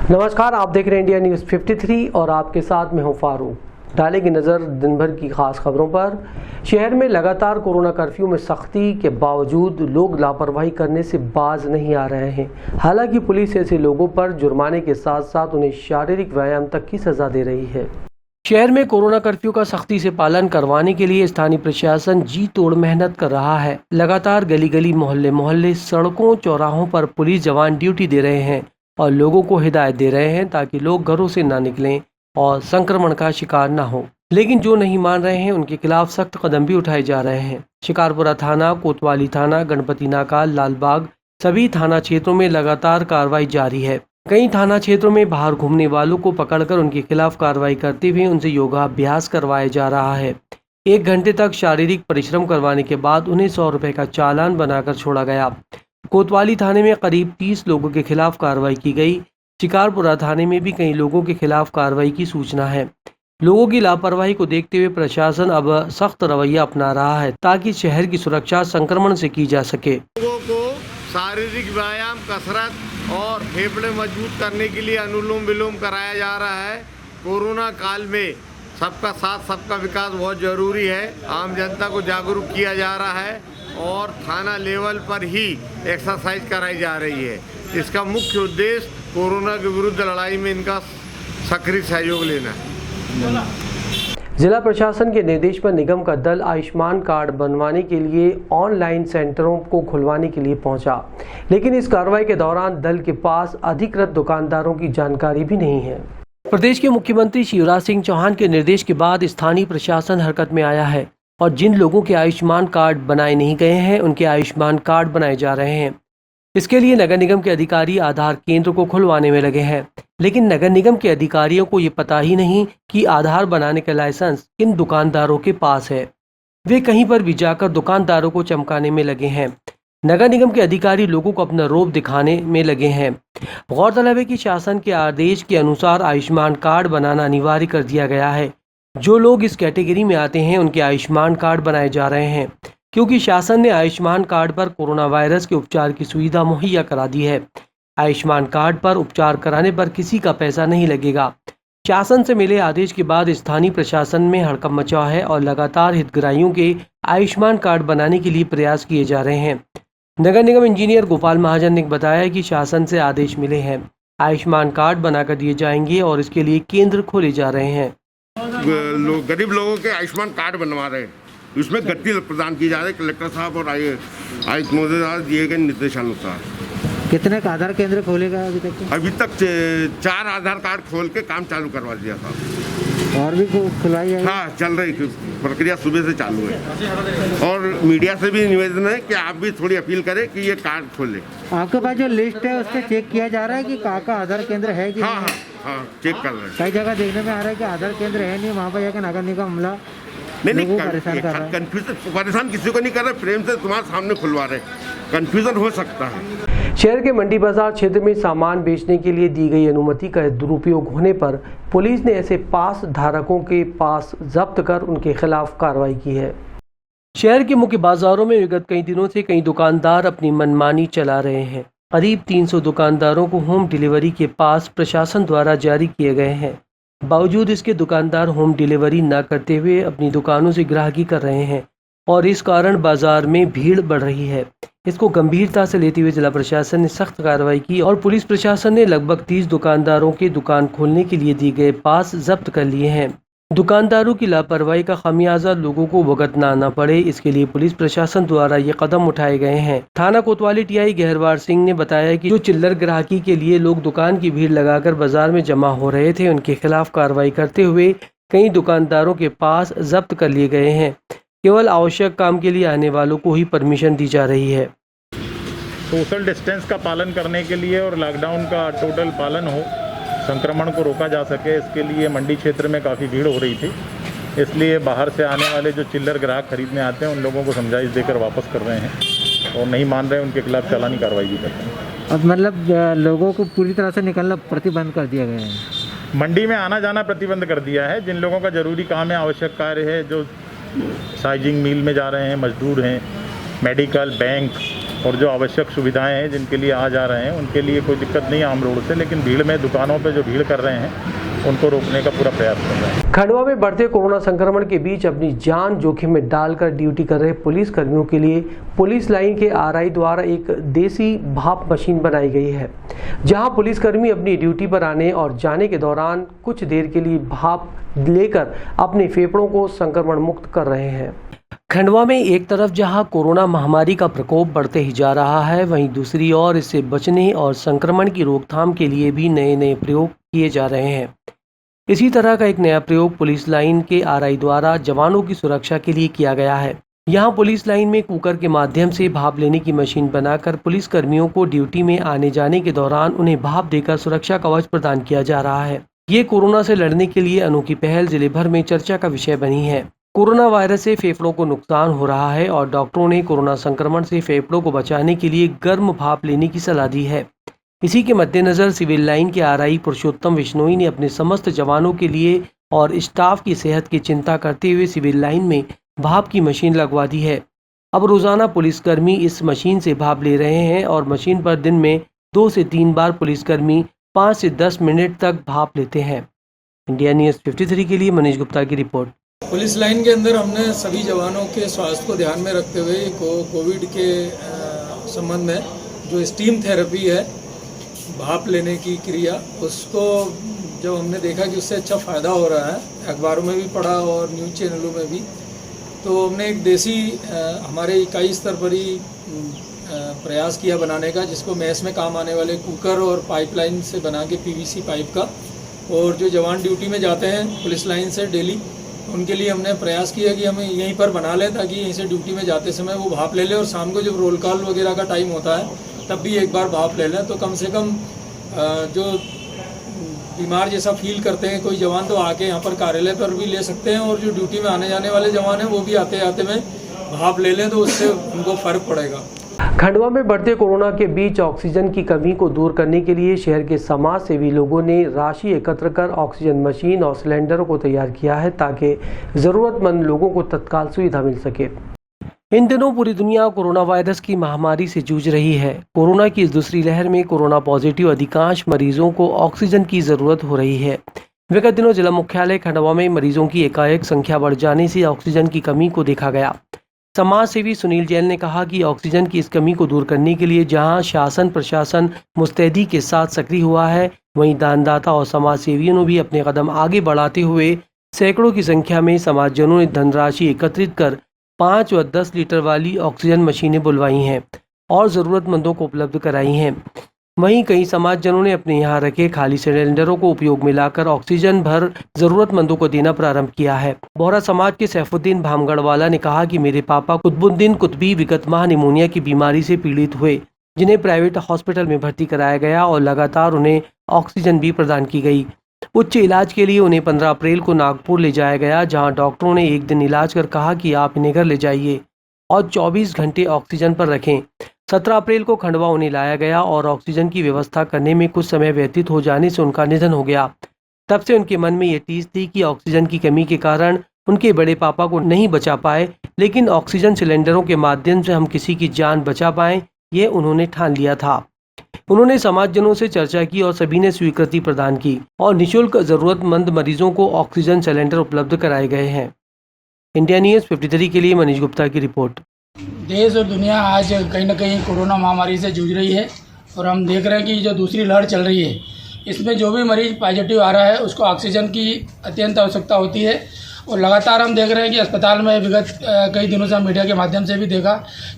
नमस्कार, आप देख रहे हैं इंडिया न्यूज़ 53 और आपके साथ मैं हूं फारूक। डालेंगे नज़र दिन भर की खास खबरों पर। शहर में लगातार कोरोना कर्फ्यू में सख्ती के बावजूद लोग लापरवाही करने से बाज नहीं आ रहे हैं। हालांकि पुलिस ऐसे लोगों पर जुर्माने के साथ साथ उन्हें शारीरिक व्यायाम तक की सजा दे रही है। शहर में कोरोना कर्फ्यू का सख्ती से पालन करवाने के लिए स्थानीय प्रशासन जी तोड़ मेहनत कर रहा है। लगातार गली गली, मोहल्ले मोहल्ले, सड़कों चौराहों पर पुलिस जवान ड्यूटी दे रहे हैं और लोगों को हिदायत दे रहे हैं ताकि लोग घरों से ना निकलें और संक्रमण का शिकार ना हो। लेकिन जो नहीं मान रहे हैं उनके खिलाफ सख्त कदम भी उठाए जा रहे हैं। शिकारपुरा थाना, कोतवाली थाना, गणपति नाका, लालबाग सभी थाना क्षेत्रों में लगातार कार्रवाई जारी है। कई थाना क्षेत्रों में बाहर घूमने वालों को पकड़कर उनके खिलाफ कार्रवाई करते हुए उनसे योगाभ्यास करवाया जा रहा है। 1 घंटे तक शारीरिक परिश्रम करवाने के बाद उन्हें 100 रुपए का चालान बनाकर छोड़ा गया। कोतवाली थाने में करीब 30 लोगों के खिलाफ कार्रवाई की गई। शिकारपुरा थाने में भी कई लोगों के खिलाफ कार्रवाई की सूचना है। लोगों की लापरवाही को देखते हुए प्रशासन अब सख्त रवैया अपना रहा है ताकि शहर की सुरक्षा संक्रमण से की जा सके। लोगों को शारीरिक व्यायाम, कसरत और फेफड़े मजबूत करने के लिए अनुलोम विलोम कराया जा रहा है। कोरोना काल में सबका साथ सबका विकास बहुत ज़रूरी है। आम जनता को जागरूक किया जा रहा है और थाना लेवल पर ही एक्सरसाइज कराई जा रही है। इसका मुख्य उद्देश्य कोरोना के विरुद्ध लड़ाई में इनका सक्रिय सहयोग लेना है। जिला प्रशासन के निर्देश पर निगम का दल आयुष्मान कार्ड बनवाने के लिए ऑनलाइन सेंटरों को खुलवाने के लिए पहुंचा, लेकिन इस कार्रवाई के दौरान दल के पास अधिकृत दुकानदारों की जानकारी भी नहीं है। प्रदेश के मुख्यमंत्री शिवराज सिंह चौहान के निर्देश के बाद स्थानीय प्रशासन हरकत में आया है और जिन लोगों के आयुष्मान कार्ड बनाए नहीं गए हैं उनके आयुष्मान कार्ड बनाए जा रहे हैं। इसके लिए नगर निगम के अधिकारी आधार केंद्र को खुलवाने में लगे हैं, लेकिन नगर निगम के अधिकारियों को ये पता ही नहीं कि आधार बनाने का लाइसेंस किन दुकानदारों के पास है। वे कहीं पर भी जाकर दुकानदारों को चमकाने में लगे हैं। नगर निगम के अधिकारी लोगों को अपना रौब दिखाने में लगे हैं। गौरतलब है कि शासन के आदेश के अनुसार आयुष्मान कार्ड बनाना अनिवार्य कर दिया गया है। जो लोग इस कैटेगरी में आते हैं उनके आयुष्मान कार्ड बनाए जा रहे हैं, क्योंकि शासन ने आयुष्मान कार्ड पर कोरोना वायरस के उपचार की सुविधा मुहैया करा दी है। आयुष्मान कार्ड पर उपचार कराने पर किसी का पैसा नहीं लगेगा। शासन से मिले आदेश के बाद स्थानीय प्रशासन में हड़कंप मचा है और लगातार हितग्राहियों के आयुष्मान कार्ड बनाने के लिए प्रयास किए जा रहे हैं। नगर निगम इंजीनियर गोपाल महाजन ने बताया कि शासन से आदेश मिले हैं, आयुष्मान कार्ड बनाकर दिए जाएंगे और इसके लिए केंद्र खोले जा रहे हैं। गरीब लोगों के आयुष्मान कार्ड बनवा रहे हैं, उसमें गति प्रदान की जा रही है। कलेक्टर साहब और आयुक्त महोदय द्वारा दिए गए निर्देशानुसार। कितने का आधार केंद्र खोलेगा अभी तक? अभी तक 4 आधार कार्ड खोल के काम चालू करवा दिया था। और भी खुलाई है? हाँ, चल रही प्रक्रिया, सुबह से चालू है। और मीडिया से भी निवेदन है कि आप भी थोड़ी अपील करें कि ये कार्ड खोलें। आपके पास जो लिस्ट है उस पर चेक किया जा रहा है कि कहाँ का आधार केंद्र है कि हाँ, हाँ, चेक कर रहे हैं। कई जगह देखने में आ रहा है कि आधार केंद्र है नहीं, वहाँ पर जाकर नगर निगम हमला नहीं, परेशान किसी को नहीं कर रहे, प्रेम से तुम्हारे सामने खुलवा रहे। कंफ्यूजन हो सकता है। शहर के मंडी बाजार क्षेत्र में सामान बेचने के लिए दी गई अनुमति का दुरुपयोग होने पर पुलिस ने ऐसे पास धारकों के पास जब्त कर उनके खिलाफ कार्रवाई की है। शहर के मुख्य बाजारों में विगत कई दिनों से कई दुकानदार अपनी मनमानी चला रहे हैं। करीब 300 दुकानदारों को होम डिलीवरी के पास प्रशासन द्वारा जारी किए गए हैं। बावजूद इसके दुकानदार होम डिलीवरी न करते हुए अपनी दुकानों से ग्राहकी कर रहे हैं और इस कारण बाजार में भीड़ बढ़ रही है। इसको गंभीरता से लेते हुए जिला प्रशासन ने सख्त कार्रवाई की और पुलिस प्रशासन ने लगभग 30 दुकानदारों के दुकान खोलने के लिए दिए गए पास जब्त कर लिए हैं। दुकानदारों की लापरवाही का खामियाजा लोगों को भुगतना न पड़े, इसके लिए पुलिस प्रशासन द्वारा ये कदम उठाए गए हैं। थाना कोतवाली टीआई गहरवार सिंह ने बताया कि जो चिल्लर ग्राहकी के लिए लोग दुकान की भीड़ लगाकर बाजार में जमा हो रहे थे उनके खिलाफ कार्रवाई करते हुए कई दुकानदारों के पास जब्त कर लिए गए हैं। केवल आवश्यक काम के लिए आने वालों को ही परमिशन दी जा रही है। सोशल डिस्टेंस का पालन करने के लिए और लॉकडाउन का टोटल पालन हो, संक्रमण को रोका जा सके, इसके लिए मंडी क्षेत्र में काफ़ी भीड़ हो रही थी। इसलिए बाहर से आने वाले जो चिल्लर ग्राहक खरीदने आते हैं उन लोगों को समझाइश देकर वापस कर रहे हैं और नहीं मान रहे उनके खिलाफ चालानी कार्रवाई भी करते हैं। अब मतलब लोगों को पूरी तरह से निकलना प्रतिबंध कर दिया गया है। मंडी में आना जाना प्रतिबंध कर दिया है। जिन लोगों का ज़रूरी काम है, आवश्यक कार्य है, जो साइजिंग मिल में जा रहे हैं, मजदूर हैं, मेडिकल, बैंक और जो आवश्यक सुविधाएं हैं जिनके लिए आ जा रहे हैं उनके लिए कोई दिक्कत नहीं है आम रोड से, लेकिन भीड़ में दुकानों पे जो भीड़ कर रहे हैं उनको रोकने का पूरा प्रयास कर रहे हैं। खंडवा में बढ़ते कोरोना संक्रमण के बीच अपनी जान जोखिम में डालकर ड्यूटी कर रहे पुलिस कर्मियों के लिए पुलिस लाइन के आरआई द्वारा एक देसी भाप मशीन बनाई गई है, जहां पुलिसकर्मी अपनी ड्यूटी पर आने और जाने के दौरान कुछ देर के लिए भाप लेकर अपने फेफड़ों को संक्रमण मुक्त कर रहे हैं। खंडवा में एक तरफ जहां कोरोना महामारी का प्रकोप बढ़ते ही जा रहा है, वहीं दूसरी ओर इससे बचने और संक्रमण की रोकथाम के लिए भी नए नए प्रयोग किए जा रहे हैं। इसी तरह का एक नया प्रयोग पुलिस लाइन के आरआई द्वारा जवानों की सुरक्षा के लिए किया गया है। यहां पुलिस लाइन में कुकर के माध्यम से भाप लेने की मशीन बनाकर पुलिस कर्मियों को ड्यूटी में आने जाने के दौरान उन्हें भाप देकर सुरक्षा कवच प्रदान किया जा रहा है। ये कोरोना से लड़ने के लिए अनोखी पहल जिले भर में चर्चा का विषय बनी है। कोरोना वायरस से फेफड़ों को नुकसान हो रहा है और डॉक्टरों ने कोरोना संक्रमण से फेफड़ों को बचाने के लिए गर्म भाप लेने की सलाह दी है। इसी के मद्देनजर सिविल लाइन के आरआई पुरुषोत्तम विश्नोई ने अपने समस्त जवानों के लिए और स्टाफ की सेहत की चिंता करते हुए सिविल लाइन में भाप की मशीन लगवा दी है। अब रोजाना पुलिसकर्मी इस मशीन से भाप ले रहे हैं और मशीन पर दिन में 2 से 3 बार पुलिसकर्मी 5 से 10 मिनट तक भाप लेते हैं। इंडिया न्यूज़ 53 के लिए मनीष गुप्ता की रिपोर्ट। पुलिस लाइन के अंदर हमने सभी जवानों के स्वास्थ्य को ध्यान में रखते हुए कोविड के संबंध में जो स्टीम थेरेपी है, भाप लेने की क्रिया, उसको जब हमने देखा कि उससे अच्छा फ़ायदा हो रहा है, अखबारों में भी पढ़ा और न्यूज़ चैनलों में भी, तो हमने एक देसी हमारे इकाई स्तर पर ही प्रयास किया बनाने का, जिसको मैस में काम आने वाले कुकर और पाइपलाइन से बना के पीवीसी पाइप का, और जो जवान ड्यूटी में जाते हैं पुलिस लाइन से डेली, उनके लिए हमने प्रयास किया कि हमें यहीं पर बना लें ताकि यहीं से ड्यूटी में जाते समय वो भाप ले लें और शाम को जब रोल कॉल वगैरह का टाइम होता है तब भी एक बार भाप ले लें, तो कम से कम जो बीमार जैसा फील करते हैं कोई जवान तो आके यहाँ पर कार्यालय पर भी ले सकते हैं, और जो ड्यूटी में आने जाने वाले जवान हैं वो भी आते आते में भाप ले लें तो उससे उनको फ़र्क पड़ेगा। खंडवा में बढ़ते कोरोना के बीच ऑक्सीजन की कमी को दूर करने के लिए शहर के समाज सेवी लोगों ने राशि एकत्र कर ऑक्सीजन मशीन और सिलेंडरों को तैयार किया है ताकि जरूरतमंद लोगों को तत्काल सुविधा मिल सके। इन दिनों पूरी दुनिया कोरोना वायरस की महामारी से जूझ रही है। कोरोना की इस दूसरी लहर में कोरोना पॉजिटिव अधिकांश मरीजों को ऑक्सीजन की जरूरत हो रही है। विगत दिनों जिला मुख्यालय खंडवा में मरीजों की एकाएक संख्या बढ़ जाने से ऑक्सीजन की कमी को देखा गया। समाज सेवी सुनील जैन ने कहा कि ऑक्सीजन की इस कमी को दूर करने के लिए जहां शासन प्रशासन मुस्तैदी के साथ सक्रिय हुआ है, वहीं दानदाता और समाज सेवियों ने भी अपने कदम आगे बढ़ाते हुए सैकड़ों की संख्या में समाजजनों ने धनराशि एकत्रित कर 5 व 10 लीटर वाली ऑक्सीजन मशीनें बुलवाई हैं और ज़रूरतमंदों को उपलब्ध कराई हैं। वहीं कई समाजजनों ने अपने यहाँ रखे खाली सिलेंडरों को उपयोग में लाकर ऑक्सीजन भर जरूरतमंदों को देना प्रारंभ किया है। बोहरा समाज के सैफुद्दीन भामगढ़वाला ने कहा कि मेरे पापा कुतुबुद्दीन कुतबी विगत माह निमोनिया की बीमारी से पीड़ित हुए, जिन्हें प्राइवेट हॉस्पिटल में भर्ती कराया गया और लगातार उन्हें ऑक्सीजन भी प्रदान की गई। उच्च इलाज के लिए उन्हें 15 अप्रैल को नागपुर ले जाया गया, जहाँ डॉक्टरों ने एक दिन इलाज कर कहा कि आप इन्हें घर ले जाइए और 24 घंटे ऑक्सीजन पर रखें। 17 अप्रैल को खंडवा उन्हें लाया गया और ऑक्सीजन की व्यवस्था करने में कुछ समय व्यतीत हो जाने से उनका निधन हो गया। तब से उनके मन में ये टीस थी कि ऑक्सीजन की कमी के कारण उनके बड़े पापा को नहीं बचा पाए, लेकिन ऑक्सीजन सिलेंडरों के माध्यम से हम किसी की जान बचा पाएं, ये उन्होंने ठान लिया था। उन्होंने समाजजनों से चर्चा की और सभी ने स्वीकृति प्रदान की और निःशुल्क जरूरतमंद मरीजों को ऑक्सीजन सिलेंडर उपलब्ध कराए गए हैं। इंडिया न्यूज़ 53 के लिए मनीष गुप्ता की रिपोर्ट। देश और दुनिया आज कहीं ना कहीं कोरोना महामारी से जूझ रही है और हम देख रहे हैं कि जो दूसरी लहर चल रही है, इसमें जो भी मरीज पॉजिटिव आ रहा है उसको ऑक्सीजन की अत्यंत आवश्यकता होती है। और लगातार हम देख रहे हैं कि अस्पताल में विगत कई दिनों से हम मीडिया के माध्यम से भी देखा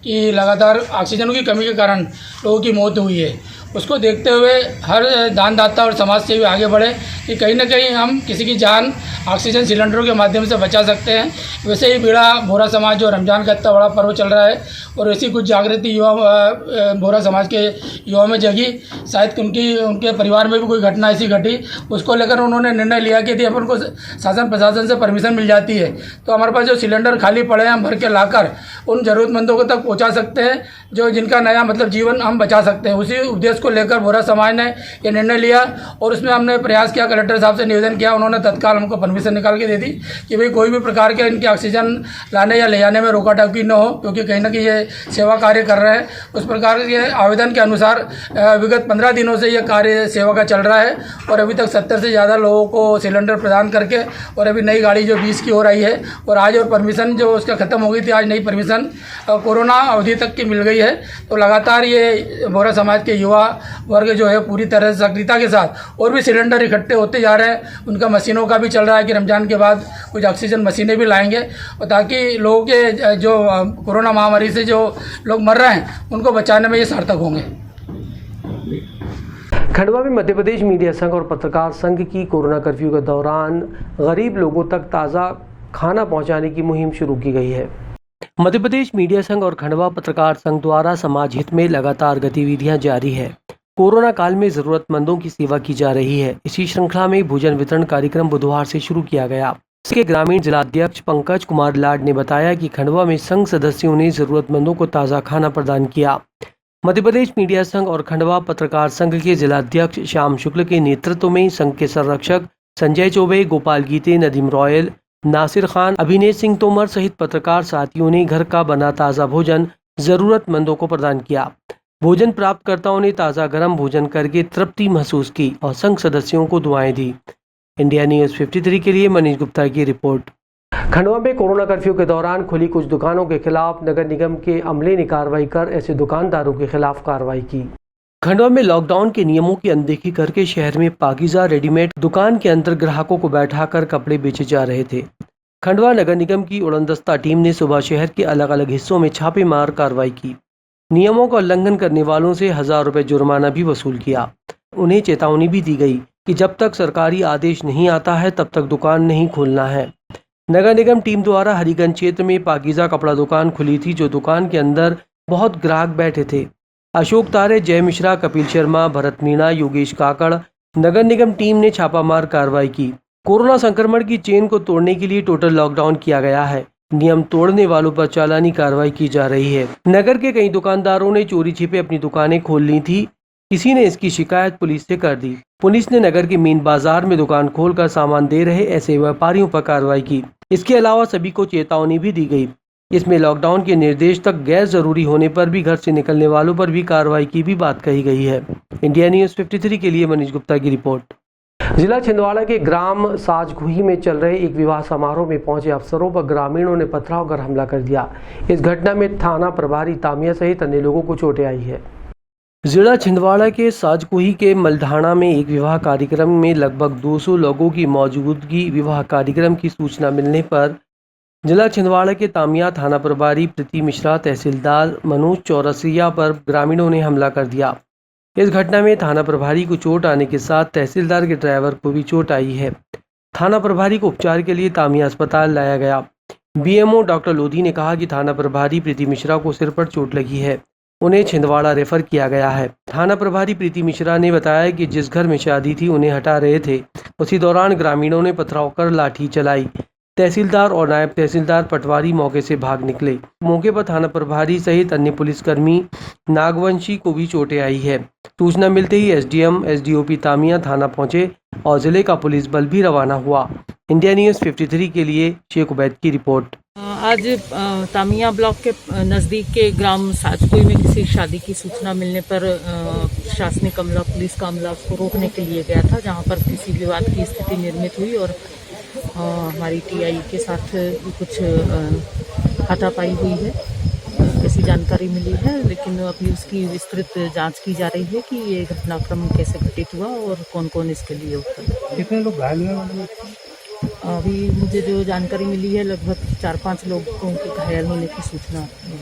कि लगातार ऑक्सीजन की कमी के कारण लोगों की मौत हुई है। उसको देखते हुए हर दानदाता और समाज सेवी आगे बढ़े कि कहीं ना कहीं हम किसी की जान ऑक्सीजन सिलेंडरों के माध्यम से बचा सकते हैं। वैसे ही बोहरा समाज जो रमज़ान का इतना बड़ा पर्व चल रहा है और ऐसी कुछ जागृति युवा बोहरा समाज के युवाओं में जगी, शायद उनके परिवार में भी कोई घटना ऐसी घटी, उसको लेकर उन्होंने निर्णय लिया कि यदि अपन को शासन प्रशासन से परमिशन मिल जाती है। तो हमारे पास जो सिलेंडर खाली पड़े हैं हम भर के लाकर उन ज़रूरतमंदों को तक पहुंचा सकते हैं, जो जिनका नया मतलब जीवन हम बचा सकते हैं। उसी उद्देश्य को लेकर बोहरा समाज ने यह निर्णय लिया और उसमें हमने प्रयास किया, कलेक्टर साहब से निवेदन किया, उन्होंने तत्काल हमको परमिशन निकाल के दे दी कि भाई कोई भी प्रकार के इनके ऑक्सीजन लाने या ले जाने में रोका टोकी न हो, क्योंकि कहीं ना कहीं ये सेवा कार्य कर रहे हैं। उस प्रकार के आवेदन के अनुसार विगत 15 दिनों से ये कार्य सेवा का चल रहा है और अभी तक 70 से ज़्यादा लोगों को सिलेंडर प्रदान करके, और अभी नई गाड़ी जो 20 की हो रही है, और आज और परमिशन जो उसका ख़त्म हो गई थी, आज नई परमिशन कोरोना अवधि तक की मिल गई है। तो लगातार ये बोहरा समाज के युवा वर्ग जो है पूरी तरह से सक्रियता के साथ और भी सिलेंडर इकट्ठे होते जा रहे हैं। उनका मशीनों का भी चल रहा है कि रमज़ान के बाद कुछ ऑक्सीजन मशीनें भी लाएंगे, और ताकि लोगों के जो कोरोना महामारी से जो लोग मर रहे हैं उनको बचाने में ये सार्थक होंगे। खंडवा में मध्य प्रदेश मीडिया संघ और पत्रकार संघ की कोरोना कर्फ्यू के दौरान गरीब लोगों तक ताज़ा खाना पहुंचाने की मुहिम शुरू की गई है। मध्य प्रदेश मीडिया संघ और खंडवा पत्रकार संघ द्वारा समाज हित में लगातार गतिविधियां जारी है। कोरोना काल में जरूरतमंदों की सेवा की जा रही है। इसी श्रृंखला में भोजन वितरण कार्यक्रम बुधवार से शुरू किया गया। इसके ग्रामीण जिलाध्यक्ष पंकज कुमार लाड ने बताया कि खंडवा में संघ सदस्यों ने जरूरतमंदों को ताज़ा खाना प्रदान किया। मध्य प्रदेश मीडिया संघ और खंडवा पत्रकार संघ के जिलाध्यक्ष श्याम शुक्ल के नेतृत्व में संघ के संरक्षक संजय चौबे, गोपाल गीते, नदीम रॉयल, नासिर खान, अभिनेत सिंह तोमर सहित पत्रकार साथियों ने घर का बना ताज़ा भोजन जरूरतमंदों को प्रदान किया। भोजन प्राप्तकर्ताओं ने ताज़ा गर्म भोजन करके तृप्ति महसूस की और संघ सदस्यों को दुआएं दी। इंडिया न्यूज़ 53 के लिए मनीष गुप्ता की रिपोर्ट। खंडवा में कोरोना कर्फ्यू के दौरान खुली कुछ दुकानों के खिलाफ नगर निगम के अमले ने कार्रवाई कर ऐसे दुकानदारों के खिलाफ कार्रवाई की। खंडवा में लॉकडाउन के नियमों की अनदेखी करके शहर में पाकीज़ा रेडीमेड दुकान के अंदर ग्राहकों को बैठाकर कपड़े बेचे जा रहे थे। खंडवा नगर निगम की उड़नदस्ता टीम ने सुबह शहर के अलग अलग हिस्सों में छापेमार कार्रवाई की। नियमों का उल्लंघन करने वालों से 1000 रुपये जुर्माना भी वसूल किया। उन्हें चेतावनी भी दी गई कि जब तक सरकारी आदेश नहीं आता है तब तक दुकान नहीं खोलना है। नगर निगम टीम द्वारा हरिगंज क्षेत्र में पाकीज़ा कपड़ा दुकान खुली थी, जो दुकान के अंदर बहुत ग्राहक बैठे थे। अशोक तारे, जय मिश्रा, कपिल शर्मा, भरत मीणा, योगेश काकड़, नगर निगम टीम ने छापामार कार्रवाई की। कोरोना संक्रमण की चेन को तोड़ने के लिए टोटल लॉकडाउन किया गया है। नियम तोड़ने वालों पर चालानी कार्रवाई की जा रही है। नगर के कई दुकानदारों ने चोरी छिपे अपनी दुकानें खोल ली थी। किसी ने इसकी शिकायत पुलिस से कर दी। पुलिस ने नगर के मेन बाजार में दुकान खोलकर सामान दे रहे ऐसे व्यापारियों पर कार्रवाई की। इसके अलावा सभी को चेतावनी भी दी गई। इसमें लॉकडाउन के निर्देश तक गैर जरूरी होने पर भी घर से निकलने वालों पर भी कार्रवाई की भी बात कही गई है। इंडिया न्यूज़ 53 के लिए मनीष गुप्ता की रिपोर्ट। जिला छिंदवाड़ा के ग्राम साजगुही में चल रहे एक विवाह समारोह में पहुंचे अफसरों पर ग्रामीणों ने पथराव कर हमला कर दिया। इस घटना में थाना प्रभारी तामिया सहित अन्य लोगों को चोटें आई है। जिला छिंदवाड़ा के साजकुही के मलढाणा में एक विवाह कार्यक्रम में लगभग 200 लोगों की मौजूदगी विवाह कार्यक्रम की सूचना मिलने पर जिला छिंदवाड़ा के तामिया थाना प्रभारी प्रीति मिश्रा, तहसीलदार मनोज चौरसिया पर ग्रामीणों ने हमला कर दिया। इस घटना में थाना प्रभारी को चोट आने के साथ तहसीलदार के ड्राइवर को भी चोट आई है। थाना प्रभारी को उपचार के लिए तामिया अस्पताल लाया गया। बीएमओ डॉक्टर लोधी ने कहा कि थाना प्रभारी प्रीति मिश्रा को सिर पर चोट लगी है, उन्हें छिंदवाड़ा रेफर किया गया है। थाना प्रभारी प्रीति मिश्रा ने बताया कि जिस घर में शादी थी उन्हें हटा रहे थे, उसी दौरान ग्रामीणों ने पथराव कर लाठी चलाई। तहसीलदार और नायब तहसीलदार पटवारी मौके से भाग निकले। मौके पर थाना प्रभारी सहित अन्य पुलिसकर्मी नागवंशी को भी चोटें आई है। सूचना मिलते ही एसडीएम एसडीओपी तामिया थाना पहुंचे और जिले का पुलिस बल भी रवाना हुआ। इंडिया न्यूज़ 53 के लिए शेख उबैद की रिपोर्ट। आज तामिया ब्लॉक के नज़दीक के ग्राम साजकुई में किसी शादी की सूचना मिलने पर प्रशासनिक अमला, पुलिस का अमला उसको रोकने के लिए गया था, जहां पर किसी विवाद की स्थिति निर्मित हुई और हमारी टीआई के साथ कुछ हाथापाई हुई है। ऐसी जानकारी मिली है, लेकिन अभी उसकी विस्तृत जांच की जा रही है कि ये घटनाक्रम कैसे घटित हुआ और कौन कौन इसके लिए उत्तर। कितने लोग घायल हुए? अभी मुझे जो जानकारी मिली है लगभग 4-5 लोगों के घायल होने की सूचना है।